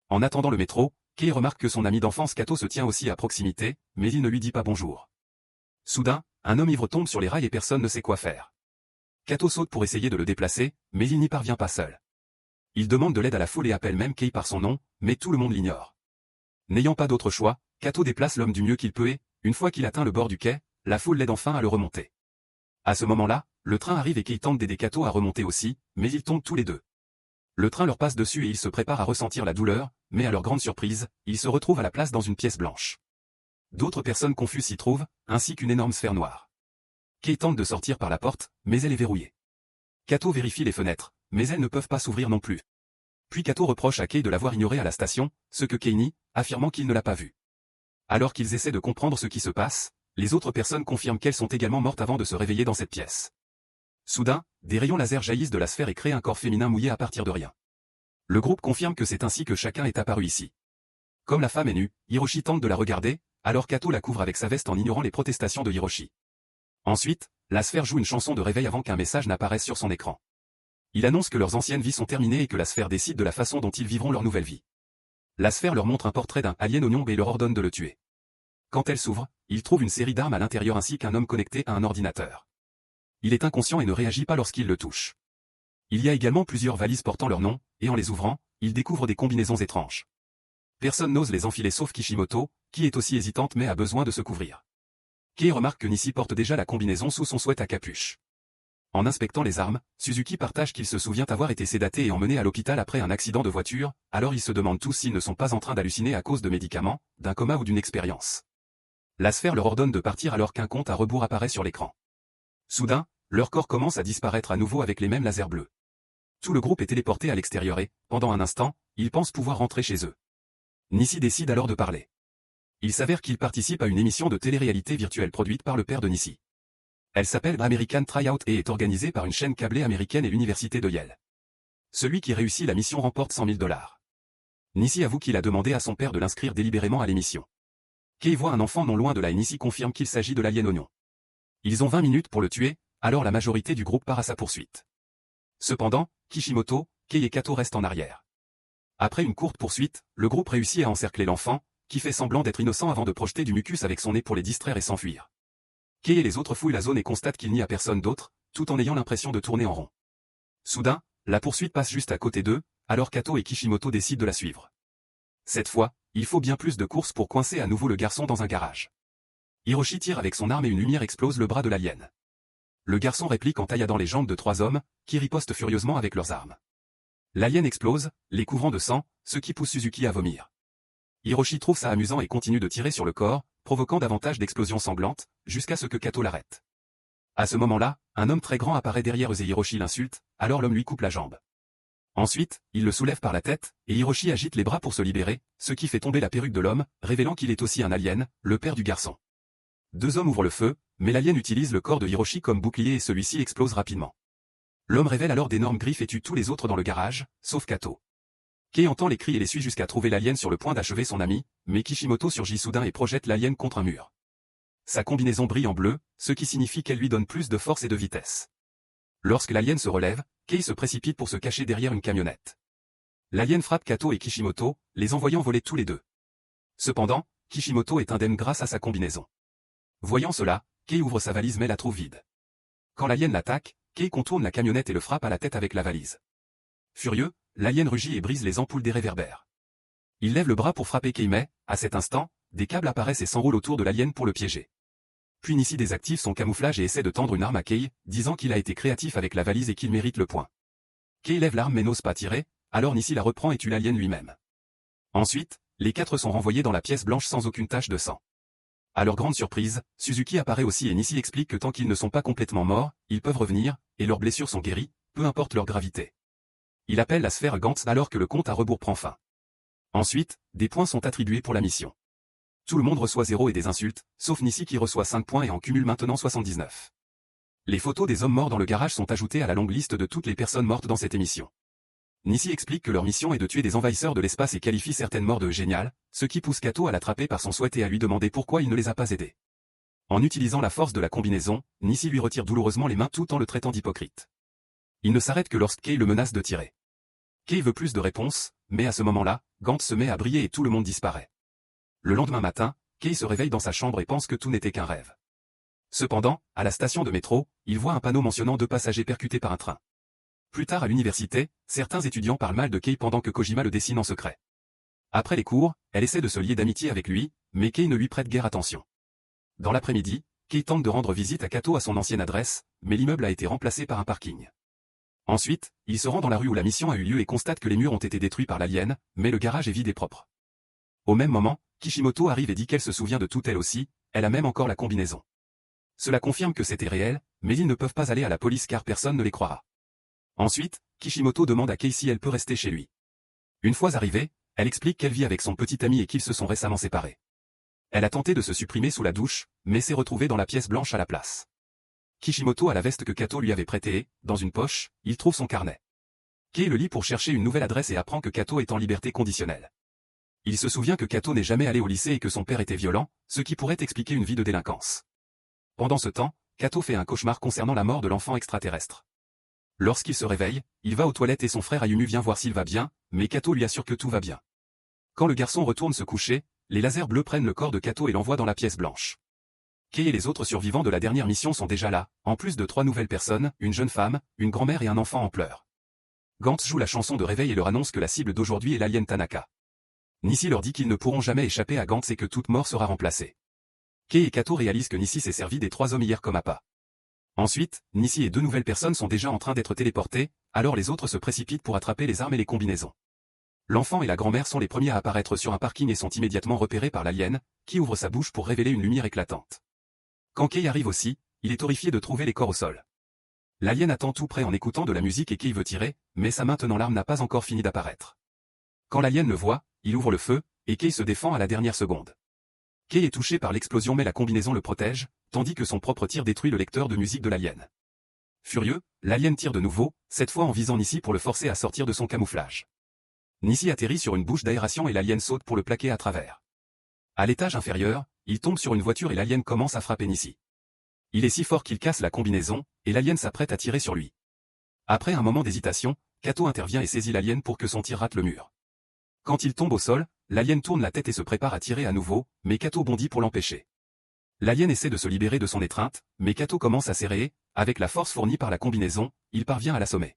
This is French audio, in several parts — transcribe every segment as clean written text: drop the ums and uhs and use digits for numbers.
En attendant le métro, Kei remarque que son ami d'enfance Kato se tient aussi à proximité, mais il ne lui dit pas bonjour. Soudain, un homme ivre tombe sur les rails et personne ne sait quoi faire. Kato saute pour essayer de le déplacer, mais il n'y parvient pas seul. Il demande de l'aide à la foule et appelle même Kei par son nom, mais tout le monde l'ignore. N'ayant pas d'autre choix, Kato déplace l'homme du mieux qu'il peut et, une fois qu'il atteint le bord du quai, la foule l'aide enfin à le remonter. À ce moment-là, le train arrive et Kei tente d'aider Kato à remonter aussi, mais ils tombent tous les deux. Le train leur passe dessus et ils se préparent à ressentir la douleur, mais à leur grande surprise, ils se retrouvent à la place dans une pièce blanche. D'autres personnes confuses s'y trouvent, ainsi qu'une énorme sphère noire. Kei tente de sortir par la porte, mais elle est verrouillée. Kato vérifie les fenêtres, mais elles ne peuvent pas s'ouvrir non plus. Puis Kato reproche à Kei de l'avoir ignoré à la station, ce que Kei nie, affirmant qu'il ne l'a pas vu. Alors qu'ils essaient de comprendre ce qui se passe, les autres personnes confirment qu'elles sont également mortes avant de se réveiller dans cette pièce. Soudain, des rayons laser jaillissent de la sphère et créent un corps féminin mouillé à partir de rien. Le groupe confirme que c'est ainsi que chacun est apparu ici. Comme la femme est nue, Hiroshi tente de la regarder, alors Kato la couvre avec sa veste en ignorant les protestations de Hiroshi. Ensuite, la sphère joue une chanson de réveil avant qu'un message n'apparaisse sur son écran. Il annonce que leurs anciennes vies sont terminées et que la sphère décide de la façon dont ils vivront leur nouvelle vie. La sphère leur montre un portrait d'un alien oignon et leur ordonne de le tuer. Quand elle s'ouvre, ils trouvent une série d'armes à l'intérieur ainsi qu'un homme connecté à un ordinateur. Il est inconscient et ne réagit pas lorsqu'il le touche. Il y a également plusieurs valises portant leur nom, et en les ouvrant, ils découvrent des combinaisons étranges. Personne n'ose les enfiler sauf Kishimoto, qui est aussi hésitante mais a besoin de se couvrir. Kei remarque que Nissi porte déjà la combinaison sous son sweat à capuche. En inspectant les armes, Suzuki partage qu'il se souvient avoir été sédaté et emmené à l'hôpital après un accident de voiture, alors ils se demandent tous s'ils ne sont pas en train d'halluciner à cause de médicaments, d'un coma ou d'une expérience. La sphère leur ordonne de partir alors qu'un compte à rebours apparaît sur l'écran. Soudain, leur corps commence à disparaître à nouveau avec les mêmes lasers bleus. Tout le groupe est téléporté à l'extérieur et, pendant un instant, ils pensent pouvoir rentrer chez eux. Nissi décide alors de parler. Il s'avère qu'il participe à une émission de télé-réalité virtuelle produite par le père de Nissi. Elle s'appelle American Tryout et est organisée par une chaîne câblée américaine et l'université de Yale. Celui qui réussit la mission remporte 100 000 $. Nissi avoue qu'il a demandé à son père de l'inscrire délibérément à l'émission. Kei voit un enfant non loin de là et Nissi confirme qu'il s'agit de l'alien oignon. Ils ont 20 minutes pour le tuer, alors la majorité du groupe part à sa poursuite. Cependant, Kishimoto, Kei et Kato restent en arrière. Après une courte poursuite, le groupe réussit à encercler l'enfant, qui fait semblant d'être innocent avant de projeter du mucus avec son nez pour les distraire et s'enfuir. Kei et les autres fouillent la zone et constatent qu'il n'y a personne d'autre, tout en ayant l'impression de tourner en rond. Soudain, la poursuite passe juste à côté d'eux, alors Kato et Kishimoto décident de la suivre. Cette fois, il faut bien plus de courses pour coincer à nouveau le garçon dans un garage. Hiroshi tire avec son arme et une lumière explose le bras de l'alien. Le garçon réplique en tailladant les jambes de 3 hommes, qui ripostent furieusement avec leurs armes. L'alien explose, les couvrant de sang, ce qui pousse Suzuki à vomir. Hiroshi trouve ça amusant et continue de tirer sur le corps, provoquant davantage d'explosions sanglantes, jusqu'à ce que Kato l'arrête. À ce moment-là, un homme très grand apparaît derrière eux et Hiroshi l'insulte, alors l'homme lui coupe la jambe. Ensuite, il le soulève par la tête, et Hiroshi agite les bras pour se libérer, ce qui fait tomber la perruque de l'homme, révélant qu'il est aussi un alien, le père du garçon. 2 hommes ouvrent le feu, mais l'alien utilise le corps de Hiroshi comme bouclier et celui-ci explose rapidement. L'homme révèle alors d'énormes griffes et tue tous les autres dans le garage, sauf Kato. Kei entend les cris et les suit jusqu'à trouver l'alien sur le point d'achever son ami, mais Kishimoto surgit soudain et projette l'alien contre un mur. Sa combinaison brille en bleu, ce qui signifie qu'elle lui donne plus de force et de vitesse. Lorsque l'alien se relève, Kei se précipite pour se cacher derrière une camionnette. L'alien frappe Kato et Kishimoto, les envoyant voler tous les deux. Cependant, Kishimoto est indemne grâce à sa combinaison. Voyant cela, Kei ouvre sa valise mais la trouve vide. Quand l'alien l'attaque, Kei contourne la camionnette et le frappe à la tête avec la valise. Furieux, l'alien rugit et brise les ampoules des réverbères. Il lève le bras pour frapper Kei mais, à cet instant, des câbles apparaissent et s'enroulent autour de l'alien pour le piéger. Puis Nissi désactive son camouflage et essaie de tendre une arme à Kei, disant qu'il a été créatif avec la valise et qu'il mérite le point. Kei lève l'arme mais n'ose pas tirer, alors Nissi la reprend et tue l'alien lui-même. Ensuite, les 4 sont renvoyés dans la pièce blanche sans aucune tache de sang. À leur grande surprise, Suzuki apparaît aussi et Nissi explique que tant qu'ils ne sont pas complètement morts, ils peuvent revenir, et leurs blessures sont guéries, peu importe leur gravité. Il appelle la sphère Gantz alors que le compte à rebours prend fin. Ensuite, des points sont attribués pour la mission. Tout le monde reçoit 0 et des insultes, sauf Nissi qui reçoit 5 points et en cumule maintenant 79. Les photos des hommes morts dans le garage sont ajoutées à la longue liste de toutes les personnes mortes dans cette émission. Nissi explique que leur mission est de tuer des envahisseurs de l'espace et qualifie certaines morts de géniales, ce qui pousse Kato à l'attraper par son sweat et à lui demander pourquoi il ne les a pas aidés. En utilisant la force de la combinaison, Nissi lui retire douloureusement les mains tout en le traitant d'hypocrite. Il ne s'arrête que lorsque Kei le menace de tirer. Kei veut plus de réponses, mais à ce moment-là, Gantz se met à briller et tout le monde disparaît. Le lendemain matin, Kei se réveille dans sa chambre et pense que tout n'était qu'un rêve. Cependant, à la station de métro, il voit un panneau mentionnant 2 passagers percutés par un train. Plus tard à l'université, certains étudiants parlent mal de Kei pendant que Kojima le dessine en secret. Après les cours, elle essaie de se lier d'amitié avec lui, mais Kei ne lui prête guère attention. Dans l'après-midi, Kei tente de rendre visite à Kato à son ancienne adresse, mais l'immeuble a été remplacé par un parking. Ensuite, il se rend dans la rue où la mission a eu lieu et constate que les murs ont été détruits par l'alien, mais le garage est vide et propre. Au même moment, Kishimoto arrive et dit qu'elle se souvient de tout elle aussi, elle a même encore la combinaison. Cela confirme que c'était réel, mais ils ne peuvent pas aller à la police car personne ne les croira. Ensuite, Kishimoto demande à Kei si elle peut rester chez lui. Une fois arrivée, elle explique qu'elle vit avec son petit ami et qu'ils se sont récemment séparés. Elle a tenté de se supprimer sous la douche, mais s'est retrouvée dans la pièce blanche à la place. Kishimoto a la veste que Kato lui avait prêtée et, dans une poche, il trouve son carnet. Kei le lit pour chercher une nouvelle adresse et apprend que Kato est en liberté conditionnelle. Il se souvient que Kato n'est jamais allé au lycée et que son père était violent, ce qui pourrait expliquer une vie de délinquance. Pendant ce temps, Kato fait un cauchemar concernant la mort de l'enfant extraterrestre. Lorsqu'il se réveille, il va aux toilettes et son frère Ayumu vient voir s'il va bien, mais Kato lui assure que tout va bien. Quand le garçon retourne se coucher, les lasers bleus prennent le corps de Kato et l'envoient dans la pièce blanche. Kei et les autres survivants de la dernière mission sont déjà là, en plus de 3 nouvelles personnes, une jeune femme, une grand-mère et un enfant en pleurs. Gantz joue la chanson de réveil et leur annonce que la cible d'aujourd'hui est l'alien Tanaka. Nissi leur dit qu'ils ne pourront jamais échapper à Gantz et que toute mort sera remplacée. Kei et Kato réalisent que Nissi s'est servi des 3 hommes hier comme appât. Ensuite, Nissi et 2 nouvelles personnes sont déjà en train d'être téléportées, alors les autres se précipitent pour attraper les armes et les combinaisons. L'enfant et la grand-mère sont les premiers à apparaître sur un parking et sont immédiatement repérés par l'alien, qui ouvre sa bouche pour révéler une lumière éclatante. Quand Kei arrive aussi, il est horrifié de trouver les corps au sol. L'alien attend tout près en écoutant de la musique et Kei veut tirer, mais sa main tenant l'arme n'a pas encore fini d'apparaître. Quand l'alien le voit, il ouvre le feu, et Kei se défend à la dernière seconde. Kei est touché par l'explosion mais la combinaison le protège, tandis que son propre tir détruit le lecteur de musique de l'alien. Furieux, l'alien tire de nouveau, cette fois en visant Nissi pour le forcer à sortir de son camouflage. Nissi atterrit sur une bouche d'aération et l'alien saute pour le plaquer à travers. À l'étage inférieur, il tombe sur une voiture et l'alien commence à frapper Nissi. Il est si fort qu'il casse la combinaison, et l'alien s'apprête à tirer sur lui. Après un moment d'hésitation, Kato intervient et saisit l'alien pour que son tir rate le mur. Quand il tombe au sol, l'alien tourne la tête et se prépare à tirer à nouveau, mais Kato bondit pour l'empêcher. L'alien essaie de se libérer de son étreinte, mais Kato commence à serrer et, avec la force fournie par la combinaison, il parvient à l'assommer.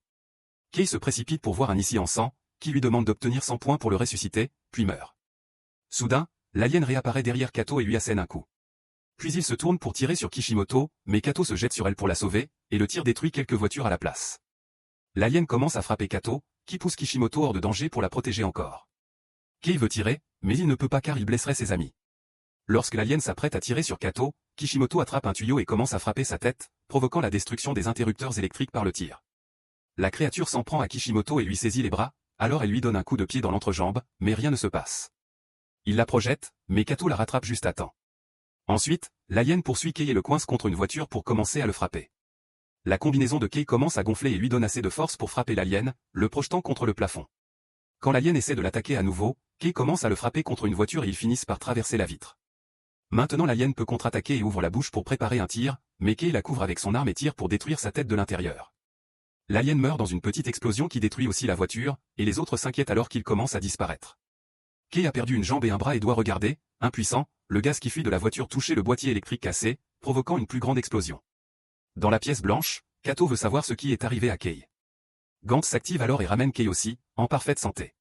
Kei se précipite pour voir un Nissi en sang, qui lui demande d'obtenir 100 points pour le ressusciter, puis meurt. Soudain, l'alien réapparaît derrière Kato et lui assène un coup. Puis il se tourne pour tirer sur Kishimoto, mais Kato se jette sur elle pour la sauver, et le tir détruit quelques voitures à la place. L'alien commence à frapper Kato, qui pousse Kishimoto hors de danger pour la protéger encore. Kei veut tirer, mais il ne peut pas car il blesserait ses amis. Lorsque l'alien s'apprête à tirer sur Kato, Kishimoto attrape un tuyau et commence à frapper sa tête, provoquant la destruction des interrupteurs électriques par le tir. La créature s'en prend à Kishimoto et lui saisit les bras, alors elle lui donne un coup de pied dans l'entrejambe, mais rien ne se passe. Il la projette, mais Kato la rattrape juste à temps. Ensuite, l'alien poursuit Kei et le coince contre une voiture pour commencer à le frapper. La combinaison de Kei commence à gonfler et lui donne assez de force pour frapper l'alien, le projetant contre le plafond. Quand l'alien essaie de l'attaquer à nouveau, Kei commence à le frapper contre une voiture et ils finissent par traverser la vitre. Maintenant l'alien peut contre-attaquer et ouvre la bouche pour préparer un tir, mais Kei la couvre avec son arme et tire pour détruire sa tête de l'intérieur. L'alien meurt dans une petite explosion qui détruit aussi la voiture, et les autres s'inquiètent alors qu'il commence à disparaître. Kei a perdu une jambe et un bras et doit regarder, impuissant, le gaz qui fuit de la voiture toucher le boîtier électrique cassé, provoquant une plus grande explosion. Dans la pièce blanche, Kato veut savoir ce qui est arrivé à Kei. Gantz s'active alors et ramène Kei aussi, en parfaite santé.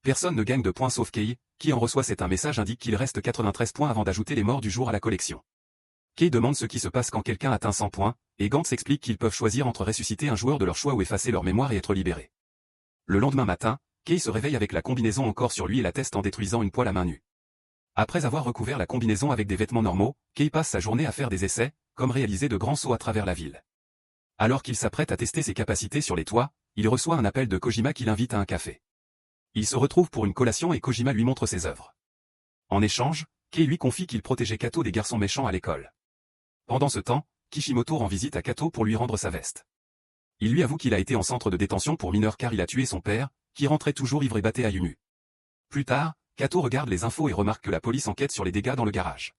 Personne ne gagne de points sauf Kei, qui en reçoit un message indique qu'il reste 93 points avant d'ajouter les morts du jour à la collection. Kei demande ce qui se passe quand quelqu'un atteint 100 points, et Gantz explique qu'ils peuvent choisir entre ressusciter un joueur de leur choix ou effacer leur mémoire et être libérés. Le lendemain matin, Kei se réveille avec la combinaison encore sur lui et la teste en détruisant une poêle à main nue. Après avoir recouvert la combinaison avec des vêtements normaux, Kei passe sa journée à faire des essais, comme réaliser de grands sauts à travers la ville. Alors qu'il s'apprête à tester ses capacités sur les toits, il reçoit un appel de Kojima qui l'invite à un café. Il se retrouve pour une collation et Kojima lui montre ses œuvres. En échange, Kei lui confie qu'il protégeait Kato des garçons méchants à l'école. Pendant ce temps, Kishimoto rend visite à Kato pour lui rendre sa veste. Il lui avoue qu'il a été en centre de détention pour mineurs car il a tué son père, qui rentrait toujours ivre et battait Ayumu. Plus tard, Kato regarde les infos et remarque que la police enquête sur les dégâts dans le garage.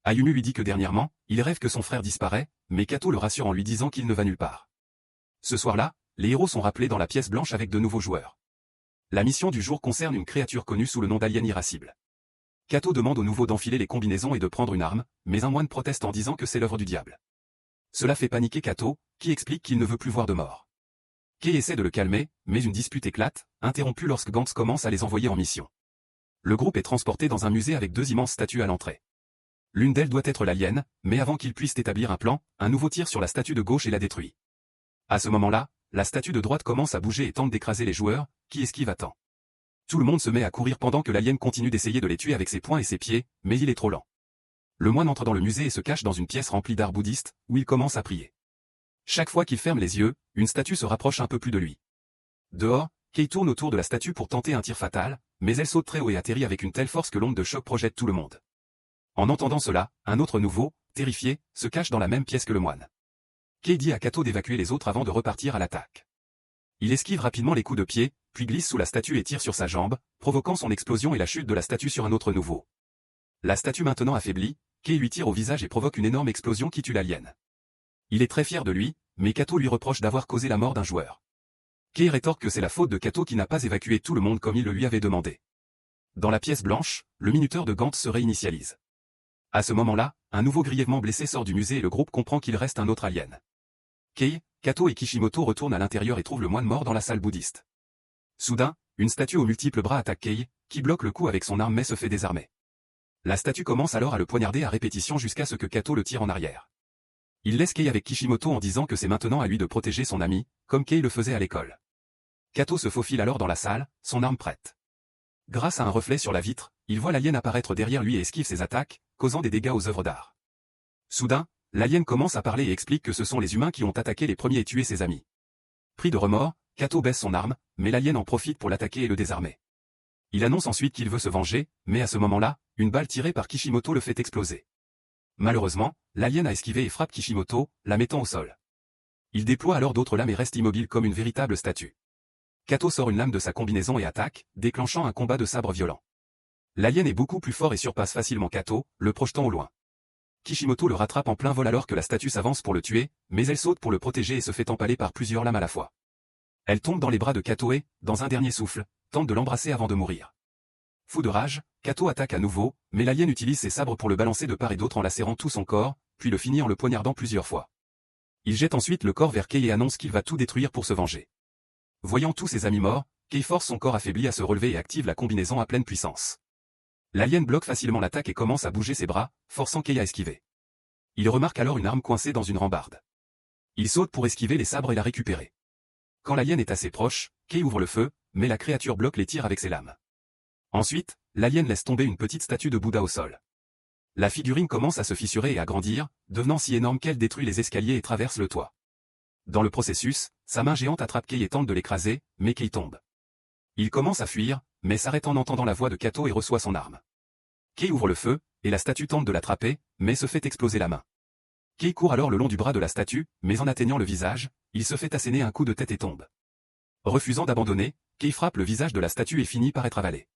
Ayumu lui dit que dernièrement, il rêve que son frère disparaît, mais Kato le rassure en lui disant qu'il ne va nulle part. Ce soir-là, les héros sont rappelés dans la pièce blanche avec de nouveaux joueurs. La mission du jour concerne une créature connue sous le nom d'alien irascible. Kato demande au nouveau d'enfiler les combinaisons et de prendre une arme, mais un moine proteste en disant que c'est l'œuvre du diable. Cela fait paniquer Kato, qui explique qu'il ne veut plus voir de mort. Kei essaie de le calmer, mais une dispute éclate, interrompue lorsque Gantz commence à les envoyer en mission. Le groupe est transporté dans un musée avec 2 immenses statues à l'entrée. L'une d'elles doit être l'alien, mais avant qu'il puisse établir un plan, un nouveau tire sur la statue de gauche et la détruit. À ce moment-là, la statue de droite commence à bouger et tente d'écraser les joueurs, qui esquivent à temps. Tout le monde se met à courir pendant que l'alien continue d'essayer de les tuer avec ses poings et ses pieds, mais il est trop lent. Le moine entre dans le musée et se cache dans une pièce remplie d'art bouddhistes, où il commence à prier. Chaque fois qu'il ferme les yeux, une statue se rapproche un peu plus de lui. Dehors, Kei tourne autour de la statue pour tenter un tir fatal, mais elle saute très haut et atterrit avec une telle force que l'onde de choc projette tout le monde. En entendant cela, un autre nouveau, terrifié, se cache dans la même pièce que le moine. Kei dit à Kato d'évacuer les autres avant de repartir à l'attaque. Il esquive rapidement les coups de pied, puis glisse sous la statue et tire sur sa jambe, provoquant son explosion et la chute de la statue sur un autre nouveau. La statue maintenant affaiblie, Kei lui tire au visage et provoque une énorme explosion qui tue l'alien. Il est très fier de lui, mais Kato lui reproche d'avoir causé la mort d'un joueur. Kei rétorque que c'est la faute de Kato qui n'a pas évacué tout le monde comme il le lui avait demandé. Dans la pièce blanche, le minuteur de Gantz se réinitialise. À ce moment-là, un nouveau grièvement blessé sort du musée et le groupe comprend qu'il reste un autre alien. Kei, Kato et Kishimoto retournent à l'intérieur et trouvent le moine mort dans la salle bouddhiste. Soudain, une statue aux multiples bras attaque Kei, qui bloque le coup avec son arme mais se fait désarmer. La statue commence alors à le poignarder à répétition jusqu'à ce que Kato le tire en arrière. Il laisse Kei avec Kishimoto en disant que c'est maintenant à lui de protéger son ami, comme Kei le faisait à l'école. Kato se faufile alors dans la salle, son arme prête. Grâce à un reflet sur la vitre, il voit l'alien apparaître derrière lui et esquive ses attaques, causant des dégâts aux œuvres d'art. Soudain, l'alien commence à parler et explique que ce sont les humains qui ont attaqué les premiers et tué ses amis. Pris de remords, Kato baisse son arme, mais l'alien en profite pour l'attaquer et le désarmer. Il annonce ensuite qu'il veut se venger, mais à ce moment-là, une balle tirée par Kishimoto le fait exploser. Malheureusement, l'alien a esquivé et frappe Kishimoto, la mettant au sol. Il déploie alors d'autres lames et reste immobile comme une véritable statue. Kato sort une lame de sa combinaison et attaque, déclenchant un combat de sabre violent. L'alien est beaucoup plus fort et surpasse facilement Kato, le projetant au loin. Kishimoto le rattrape en plein vol alors que la statue s'avance pour le tuer, mais elle saute pour le protéger et se fait empaler par plusieurs lames à la fois. Elle tombe dans les bras de Kato et, dans un dernier souffle, tente de l'embrasser avant de mourir. Fou de rage, Kato attaque à nouveau, mais l'alien utilise ses sabres pour le balancer de part et d'autre en lacérant tout son corps, puis le finit en le poignardant plusieurs fois. Il jette ensuite le corps vers Kei et annonce qu'il va tout détruire pour se venger. Voyant tous ses amis morts, Kei force son corps affaibli à se relever et active la combinaison à pleine puissance. L'alien bloque facilement l'attaque et commence à bouger ses bras, forçant Kei à esquiver. Il remarque alors une arme coincée dans une rambarde. Il saute pour esquiver les sabres et la récupérer. Quand l'alien est assez proche, Kei ouvre le feu, mais la créature bloque les tirs avec ses lames. Ensuite, l'alien laisse tomber une petite statue de Bouddha au sol. La figurine commence à se fissurer et à grandir, devenant si énorme qu'elle détruit les escaliers et traverse le toit. Dans le processus, sa main géante attrape Kei et tente de l'écraser, mais Kei tombe. Il commence à fuir, mais s'arrête en entendant la voix de Kato et reçoit son arme. Kei ouvre le feu, et la statue tente de l'attraper, mais se fait exploser la main. Kei court alors le long du bras de la statue, mais en atteignant le visage, il se fait asséner un coup de tête et tombe. Refusant d'abandonner, Kei frappe le visage de la statue et finit par être avalé.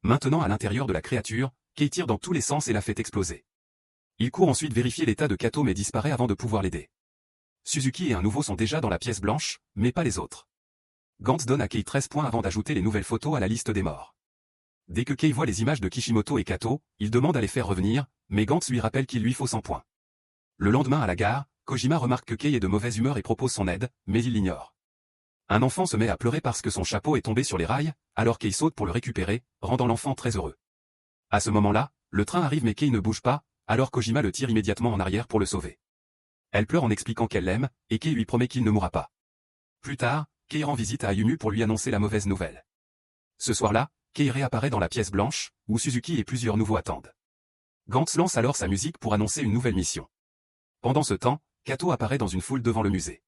Maintenant à l'intérieur de la créature, Kei tire dans tous les sens et la fait exploser. Il court ensuite vérifier l'état de Kato mais disparaît avant de pouvoir l'aider. Suzuki et un nouveau sont déjà dans la pièce blanche, mais pas les autres. Gantz donne à Kei 13 points avant d'ajouter les nouvelles photos à la liste des morts. Dès que Kei voit les images de Kishimoto et Kato, il demande à les faire revenir, mais Gantz lui rappelle qu'il lui faut 100 points. Le lendemain à la gare, Kojima remarque que Kei est de mauvaise humeur et propose son aide, mais il l'ignore. Un enfant se met à pleurer parce que son chapeau est tombé sur les rails, alors Kei saute pour le récupérer, rendant l'enfant très heureux. À ce moment-là, le train arrive mais Kei ne bouge pas, alors Kojima le tire immédiatement en arrière pour le sauver. Elle pleure en expliquant qu'elle l'aime, et Kei lui promet qu'il ne mourra pas. Plus tard, Kei rend visite à Ayumu pour lui annoncer la mauvaise nouvelle. Ce soir-là, Kei réapparaît dans la pièce blanche, où Suzuki et plusieurs nouveaux attendent. Gantz lance alors sa musique pour annoncer une nouvelle mission. Pendant ce temps, Kato apparaît dans une foule devant le musée.